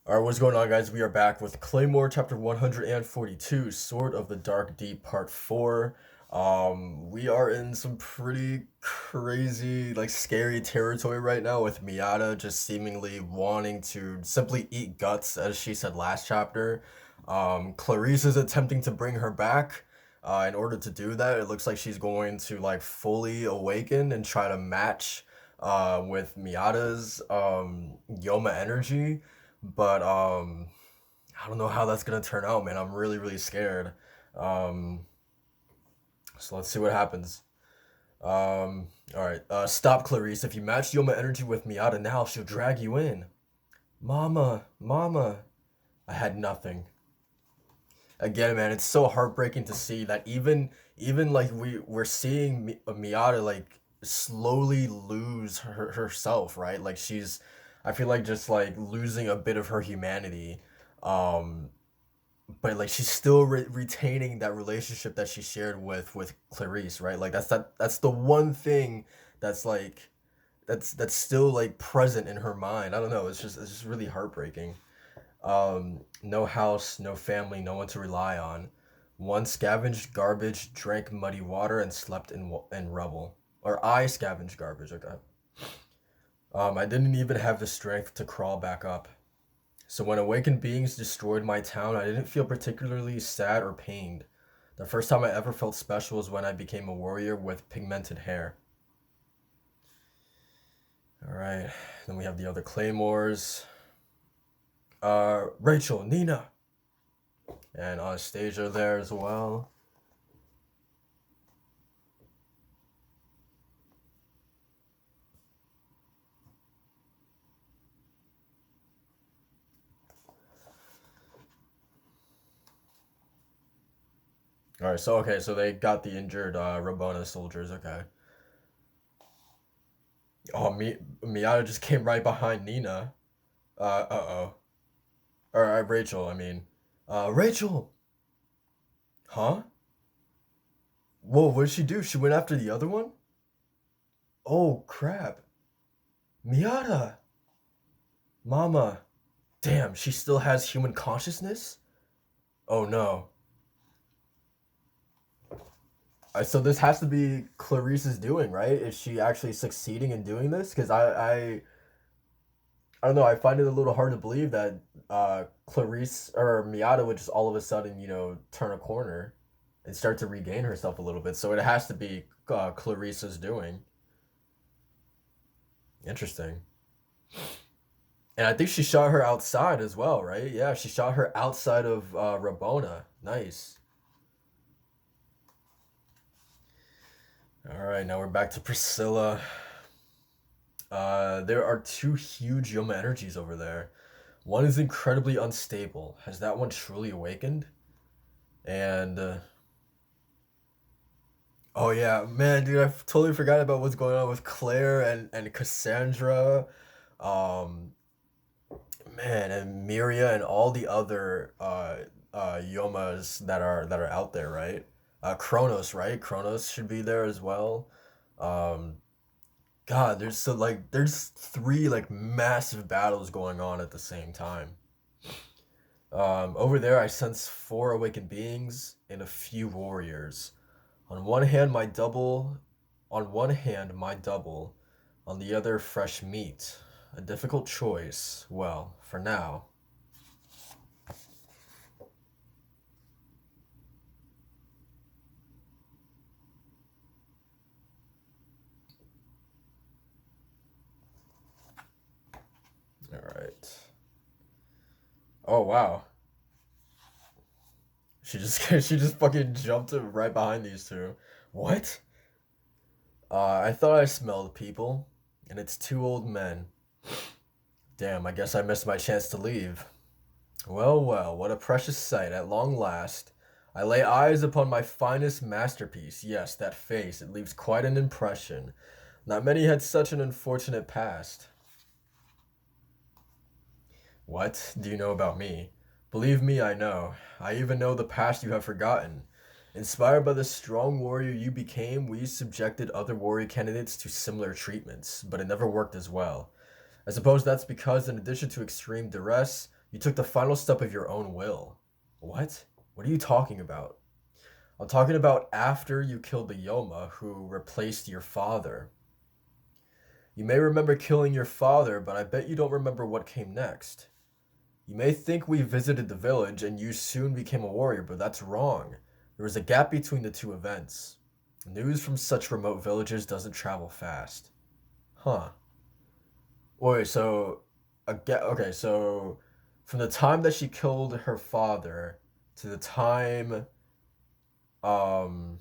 Alright, what's going on, guys? We are back with Claymore, chapter 142, Sword of the Dark Deep, part 4. We are in some pretty crazy, like, scary territory right now with Miata just seemingly wanting to simply eat guts, as she said last chapter. Clarice is attempting to bring her back. In order to do that, it looks like she's going to, like, fully awaken and try to match, with Miata's, Yoma energy. But I don't know how that's gonna turn out, man. I'm really, really scared. Um, so let's see what happens. All right. Stop, Clarice. If you match Yoma energy with Miata now, she'll drag you in. Mama, Mama. I had nothing. Again, man, it's so heartbreaking to see that even like we're seeing Miata like slowly lose herself, right? Like I feel like just like losing a bit of her humanity. Um, but like she's still retaining that relationship that she shared with Clarice, right? Like that's the one thing that's like that's still like present in her mind. I don't know. It's just really heartbreaking. No house, no family, no one to rely on. One scavenged garbage, drank muddy water, and slept in rubble. Or I scavenged garbage. Okay. I didn't even have the strength to crawl back up. So when awakened beings destroyed my town, I didn't feel particularly sad or pained. The first time I ever felt special was when I became a warrior with pigmented hair. All right. Then we have the other claymores. Rachel, Nina, and Anastasia there as well. All right. So okay. So they got the injured Rabona soldiers. Okay. Oh, Miata just came right behind Nina. Uh-oh. All right, Rachel. I mean, Rachel. Huh? Whoa. What did she do? She went after the other one. Oh crap. Miata. Mama. Damn. She still has human consciousness. Oh no. So this has to be Clarice's doing, right? Is she actually succeeding in doing this? Because I don't know. I find it a little hard to believe that Clarice or Miata would just all of a sudden, turn a corner and start to regain herself a little bit. So it has to be Clarice's doing. Interesting. And I think she shot her outside as well, right? Yeah, she shot her outside of Rabona. Nice. All right, now we're back to Priscilla. There are two huge Yoma energies over there. One is incredibly unstable. Has that one truly awakened? And oh yeah, man, dude, I totally forgot about what's going on with Claire and Cassandra, um, man, and Miria and all the other Yomas that are out there, right? Kronos, right? Kronos should be there as well. Um, God, there's three like massive battles going on at the same time. Over there, I sense four awakened beings and a few warriors. On one hand, my double. On one hand, my double. On the other, fresh meat. A difficult choice. Well, for now. All right. Oh wow. She just fucking jumped right behind these two. What? I thought I smelled people, and it's two old men. Damn, I guess I missed my chance to leave. Well, well, what a precious sight at long last. I lay eyes upon my finest masterpiece. Yes, that face, it leaves quite an impression. Not many had such an unfortunate past. What do you know about me? Believe me, I know. I even know the past you have forgotten. Inspired by the strong warrior you became, we subjected other warrior candidates to similar treatments, but it never worked as well. I suppose that's because, in addition to extreme duress, You took the final step of your own will. What? What are you talking about? I'm talking about after you killed the Yoma who replaced your father. You may remember killing your father, but I bet you don't remember what came next. You may think we visited the village and you soon became a warrior, but that's wrong. There was a gap between the two events. News from such remote villages doesn't travel fast. Huh. Wait, so okay, so from the time that she killed her father to the time um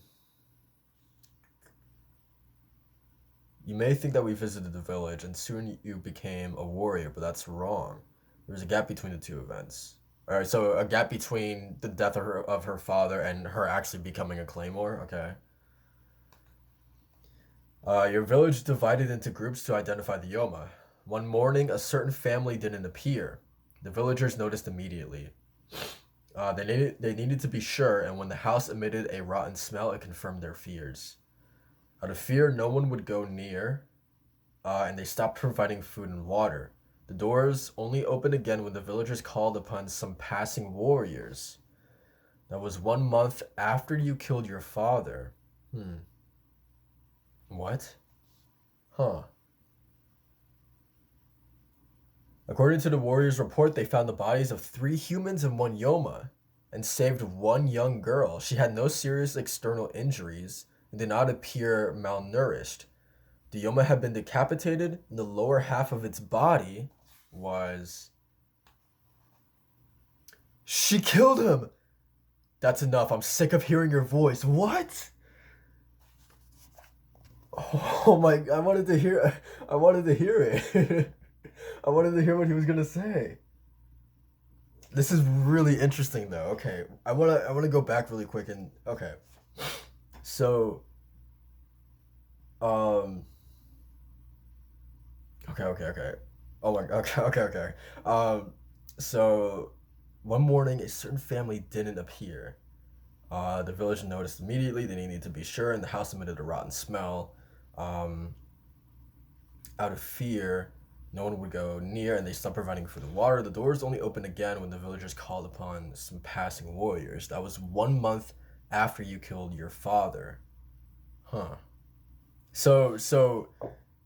you may think that we visited the village and soon you became a warrior, but that's wrong. There's a gap between the two events. All right, so a gap between the death of her father and her actually becoming a Claymore. Okay. Your village divided into groups to identify the Yoma. One morning, a certain family didn't appear. The villagers noticed immediately. They needed to be sure, and when the house emitted a rotten smell, it confirmed their fears. Out of fear, no one would go near, and they stopped providing food and water. The doors only opened again when the villagers called upon some passing warriors. That was 1 month after you killed your father. Hmm. What? Huh. According to the warriors' report, they found the bodies of 3 humans and 1 Yoma, and saved 1 young girl. She had no serious external injuries and did not appear malnourished. The Yoma had been decapitated, and the lower half of its body was. She killed him! That's enough. I'm sick of hearing your voice. What? Oh my! I wanted to hear it. I wanted to hear what he was gonna say. This is really interesting, though. Okay, I wanna go back really quick and okay. So, um, okay. Oh my, okay. Um, so one morning, a certain family didn't appear. The village noticed immediately. They needed to be sure, and the house emitted a rotten smell. Um, Out of fear, no one would go near, and they stopped providing food and water. The doors only opened again when the villagers called upon some passing warriors. That was 1 month after you killed your father. Huh. So so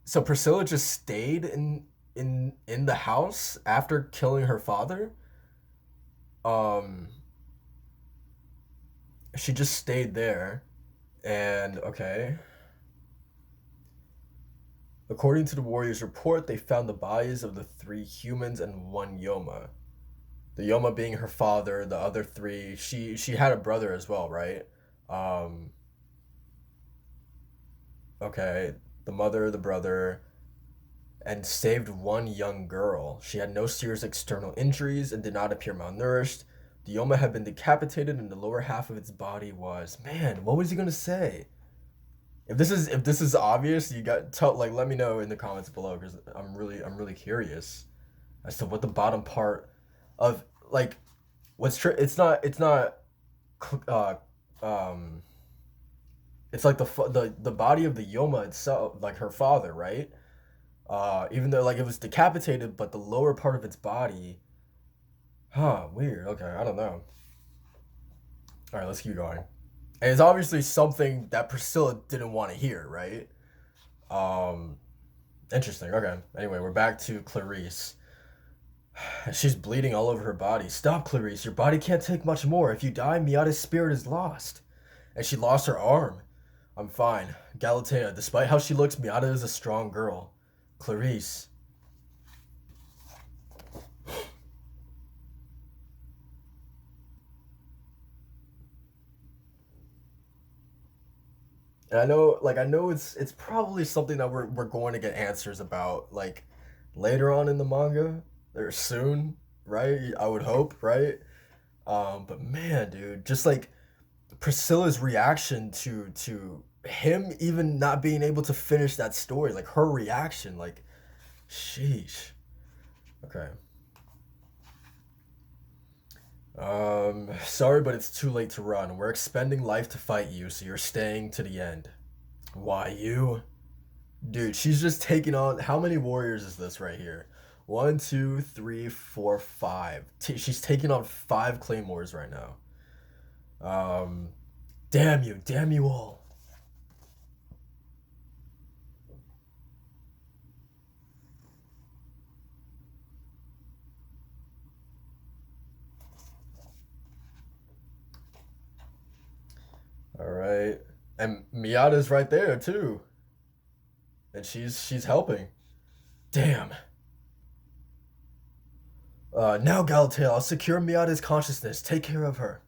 so Priscilla just stayed in the house after killing her father? Um she just stayed there and okay. According to the warriors' report, they found the bodies of the 3 humans and 1 Yoma. The Yoma being her father, the other three, she had a brother as well, right? Um okay, the mother, the brother, and saved 1 young girl. She had no serious external injuries and did not appear malnourished. The Yoma had been decapitated and the lower half of its body was. Man, what was he gonna say? If this is obvious, you got tell like let me know in the comments below because I'm really curious as to what the bottom part of like it's not uh um it's like the body of the Yoma itself, like her father, right? Even though like it was decapitated, but the lower part of its body. Huh, weird. Okay, I don't know. All right, let's keep going. And it's obviously something that Priscilla didn't want to hear, right? Um, Interesting. Okay. Anyway, we're back to Clarice. She's bleeding all over her body. Stop, Clarice. Your body can't take much more. If you die, Miata's spirit is lost. And she lost her arm. I'm fine. Galatea, despite how she looks, Miata is a strong girl. Clarice. And I know it's probably something that we're going to get answers about like later on in the manga or soon, right? I would hope, right? But man, dude, just like Priscilla's reaction to him even not being able to finish that story, like her reaction, like sheesh. Okay. Sorry, but it's too late to run. We're expending life to fight you, so you're staying to the end. Why you? Dude, she's just taking on how many warriors is this right here? One, two, three, four, five. She's taking on five claymores right now. Um, damn you all. All right, and Miata's right there too, and she's helping. Damn. Now Galatea, I'll secure Miata's consciousness. Take care of her.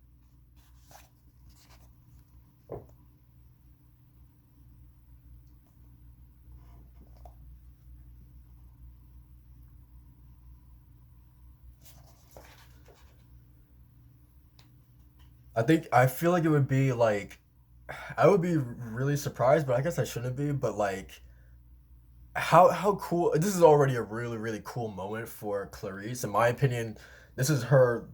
I feel like it would be like I would be really surprised, but I guess I shouldn't be. But like, how cool! This is already a really cool moment for Clarice. In my opinion, this is her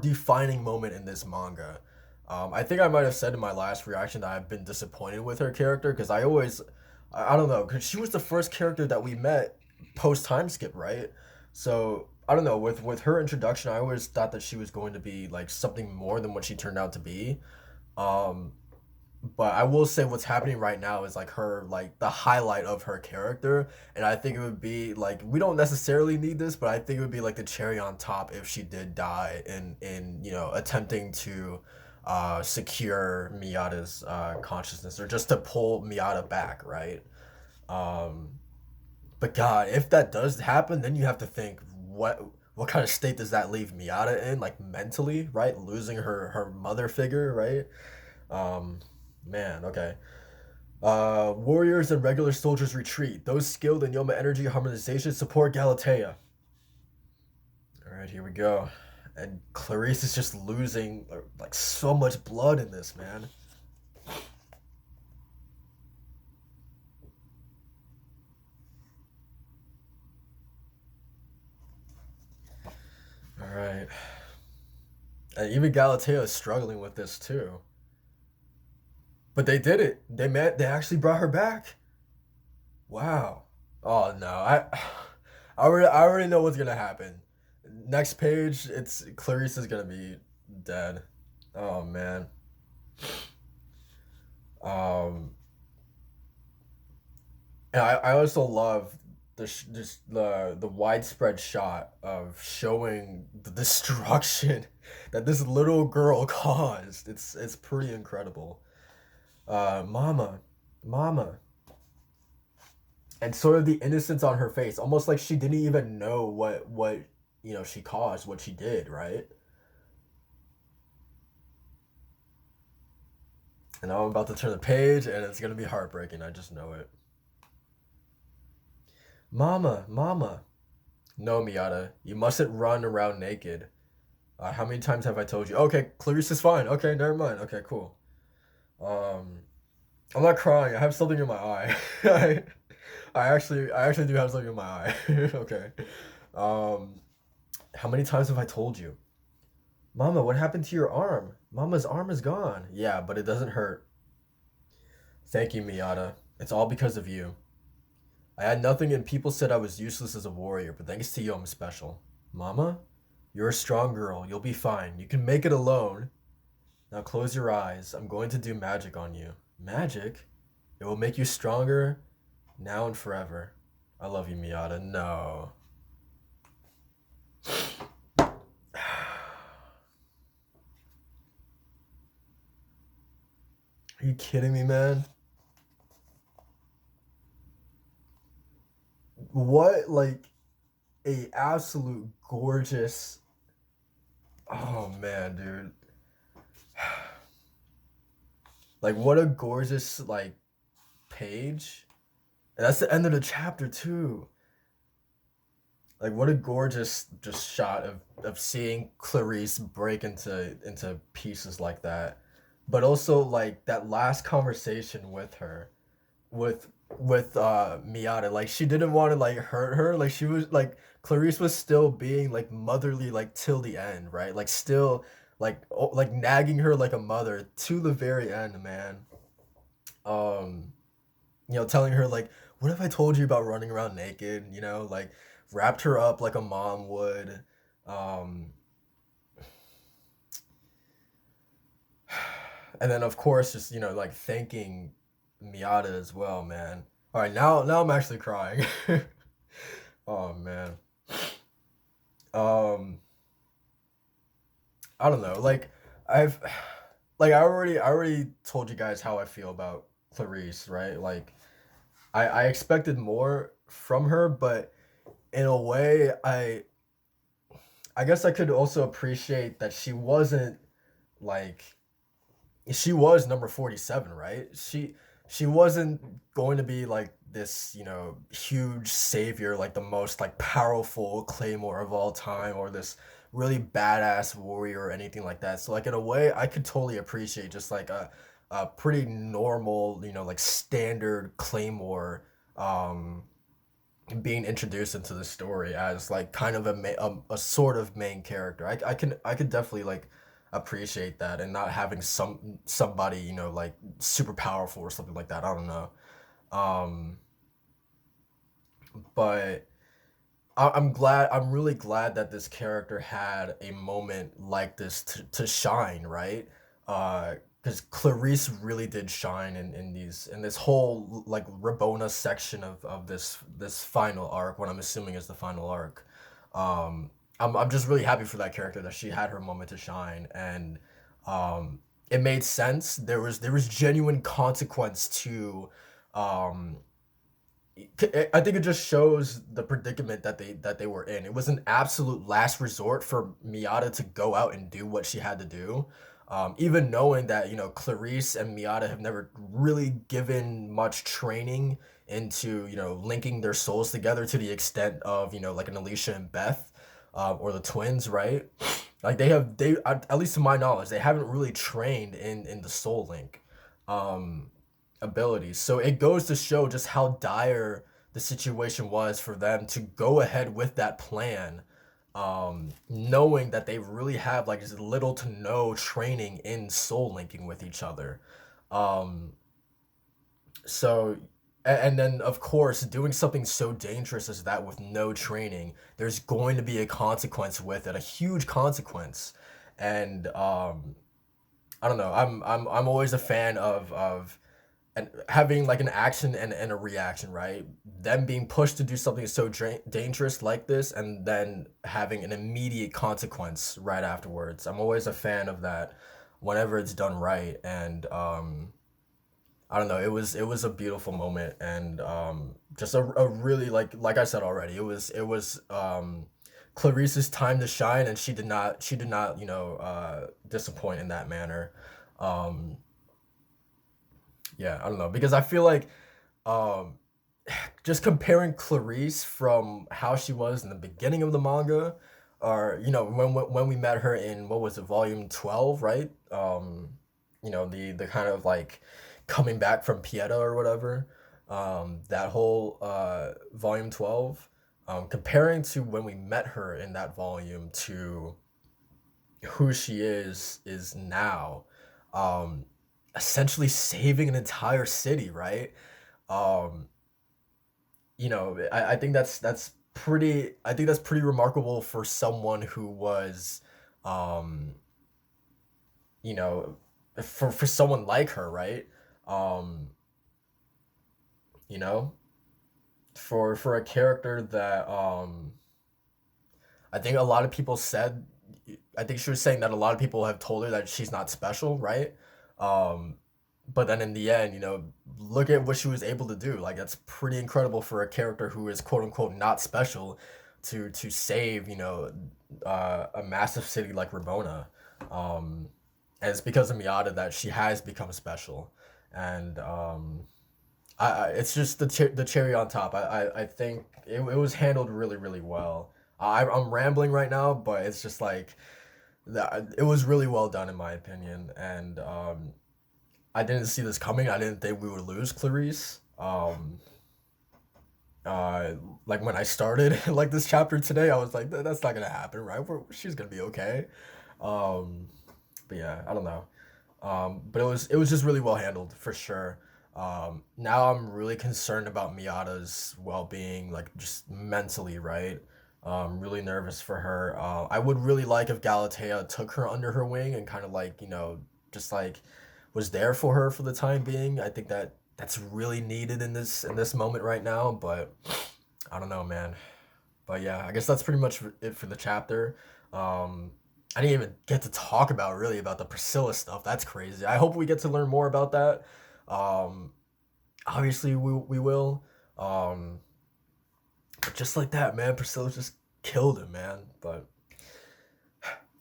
defining moment in this manga. I think I might have said in my last reaction that I've been disappointed with her character because I don't know, because she was the first character that we met post time skip, right? So I don't know, with her introduction, I always thought that she was going to be like something more than what she turned out to be. Um, but I will say what's happening right now is like her like the highlight of her character, and I think it would be like we don't necessarily need this, but I think it would be like the cherry on top if she did die in attempting to secure Miyata's consciousness or just to pull Miyata back, right? Um, but God, if that does happen, then you have to think what kind of state does that leave Miyata in, like mentally, right? Losing her mother figure, right? Um, Man, okay. Warriors and regular soldiers retreat. Those skilled in Yoma energy harmonization support Galatea. All right, here we go. And Clarice is just losing like so much blood in this, man. All right. And even Galatea is struggling with this too. But they did it. They actually brought her back. Wow. Oh no. I already know what's gonna happen. Next page, it's Clarice is gonna be dead. Oh man. Um, and I also love just the widespread shot of showing the destruction that this little girl caused. It's pretty incredible. Mama, mama, and sort of the innocence on her face, almost like she didn't even know what she caused, what she did, right? And now I'm about to turn the page, and it's gonna be heartbreaking. I just know it. Mama, mama. No, Miata, you mustn't run around naked. How many times have I told you? Okay, Clarice is fine. Okay, never mind. Okay, cool. Um, I'm not crying. I have something in my eye. I actually do have something in my eye. Okay. Um, how many times have I told you? Mama, what happened to your arm? Mama's arm is gone. Yeah, but it doesn't hurt. Thank you, Miata. It's all because of you. I had nothing and people said I was useless as a warrior, but thanks to you, I'm special. Mama, you're a strong girl. You'll be fine. You can make it alone. Now close your eyes. I'm going to do magic on you. Magic? It will make you stronger now and forever. I love you, Miata. No. Are you kidding me, man? What like a absolute gorgeous. Oh man, dude. Like what a gorgeous like page. And that's the end of the chapter too. Like what a gorgeous just shot of seeing Clarice break into pieces like that. But also like that last conversation with her with Miata. Like she didn't want to like hurt her. Like she was like Clarice was still being like motherly like till the end, right? Like still like nagging her like a mother to the very end, man. Um telling her like, "What if I told you about running around naked?" Like wrapped her up like a mom would. Um, and then of course just like thanking Miata as well, man. All right, now I'm actually crying. Oh man. Um, I don't know. I've I already told you guys how I feel about Clarice, right? Like I expected more from her, but in a way I guess I could also appreciate that like she was number 47, right? She wasn't going to be like this, huge savior, like the most like powerful Claymore of all time, or this really badass warrior or anything like that. So like in a way I could totally appreciate just like a pretty normal, like standard Claymore um being introduced into the story as like kind of a sort of main character. I could definitely like appreciate that, and not having somebody like super powerful or something like that. I don't know. Um, but I'm glad. I'm really glad that this character had a moment like this to shine, right? Because Clarice really did shine in this whole like Rabona section of this final arc. What I'm assuming is the final arc. Um, I'm just really happy for that character, that she had her moment to shine, and um, it made sense. There was genuine consequence to um I think it just shows the predicament that they were in. It was an absolute last resort for Miata to go out and do what she had to do. Even knowing that Clarice and Miata have never really given much training into linking their souls together to the extent of like an Alicia and Beth, or the twins, right? Like at least to my knowledge, they haven't really trained in the soul link. Um, abilities. So it goes to show just how dire the situation was for them to go ahead with that plan, knowing that they really have like just little to no training in soul linking with each other. Um, so, and then of course, doing something so dangerous as that with no training, there's going to be a consequence with it, a huge consequence. And I don't know. I'm always a fan of and having like an action and a reaction, right? Them being pushed to do something so dangerous like this, and then having an immediate consequence right afterwards. I'm always a fan of that whenever it's done right. And I don't know, it was a beautiful moment, and just a really like I said already, it was Clarice's time to shine, and she did not disappoint in that manner. Um, yeah, I don't know, because I feel like um just comparing Clarice from how she was in the beginning of the manga, or when we met her in, what was it, volume 12, right? The kind of like coming back from Pieta or whatever. That whole volume 12, comparing to when we met her in that volume to who she is now, um essentially saving an entire city, right? Um I think that's pretty remarkable for someone who was, um you know for someone like her, right? um you know for a character that, I think a lot of people said, I think she was saying that a lot of people have told her that she's not special, right? um but then in the end, look at what she was able to do. Like, that's pretty incredible for a character who is quote unquote not special, to save, a massive city like Ramona. Um, and it's because of Miata that she has become special. And it's just the cherry on top. I think it was handled really, really well. I'm rambling right now, but it's just like that. It was really well done in my opinion, and I didn't see this coming. I didn't think we would lose Clarice. Uh, like when I started like this chapter today, I was like, That's not gonna happen, right? She's gonna be okay." Um, but yeah, I don't know. But it was just really well handled for sure. Now I'm really concerned about Miata's well-being, like just mentally, right? Really nervous for her. I would really like if Galatea took her under her wing and kind of like, just like was there for her for the time being. I think that that's really needed in this moment right now, but I don't know, man. But yeah, I guess that's pretty much it for the chapter. Um, I didn't even get to talk about really about the Priscilla stuff. That's crazy. I hope we get to learn more about that. Um, Obviously we will. Um, but just like that, man, Priscilla just killed him, man. But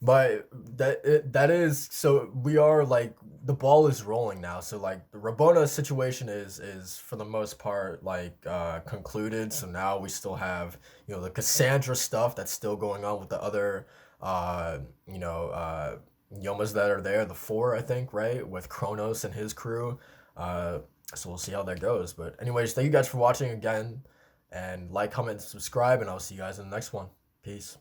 that is so we are like the ball is rolling now. So like the Rabona situation is for the most part like concluded. So now we still have the Cassandra stuff that's still going on with the other uh you know uh Yomas that are there, the four I think, right, with Kronos and his crew. Uh, so we'll see how that goes. But anyways, thank you guys for watching again, and like, comment, and subscribe, and I'll see you guys in the next one. Peace.